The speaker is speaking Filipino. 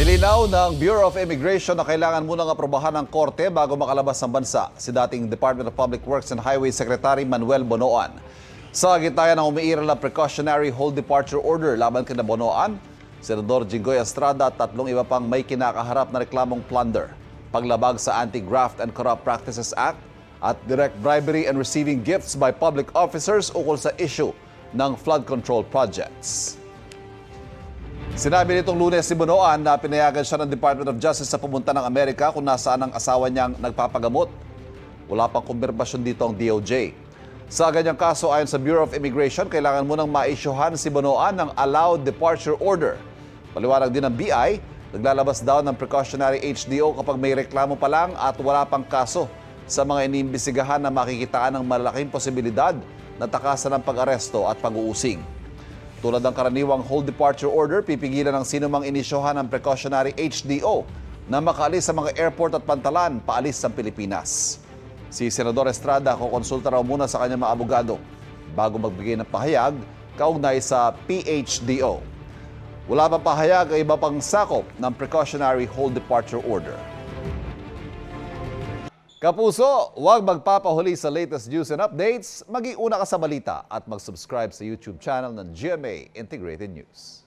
Nilinaw ng Bureau of Immigration na kailangan munang aprobahan ng korte bago makalabas ng bansa si dating Department of Public Works and Highway Secretary Manuel Bonoan. Sa gitna ng umiiral na precautionary hold departure order laban kina Bonoan, Senador Jinggoy Estrada at tatlong iba pang may kinakaharap na reklamong plunder, paglabag sa Anti-Graft and Corrupt Practices Act at direct bribery and receiving gifts by public officers ukol sa issue ng flood control projects. Sinabi nitong Lunes si Bonoan na pinayagan siya ng Department of Justice sa pumunta ng Amerika kung nasaan ang asawa niyang nagpapagamot. Wala pang kumpirmasyon dito ang DOJ. Sa ganyang kaso, ayon sa Bureau of Immigration, kailangan munang ma-issuehan si Bonoan ng allowed departure order. Paliwanag din ng BI, naglalabas daw ng precautionary HDO kapag may reklamo pa lang at wala pang kaso sa mga iniimbestigahan na makikitaan ng malaking posibilidad na takasan ng pag-aresto at pag-uusig. Tulad ng karaniwang hold departure order, pipigilan ng sinumang inisyohan ng precautionary HDO na makaalis sa mga airport at pantalan paalis sa Pilipinas. Si Senador Estrada kukonsulta raw muna sa kanyang mga abogado bago magbigay ng pahayag kaugnay sa PHDO. Wala pa pahayag ay iba pang sakop ng precautionary hold departure order. Kapuso, huwag magpapahuli sa latest news and updates. Mag-iuna ka sa balita at mag-subscribe sa YouTube channel ng GMA Integrated News.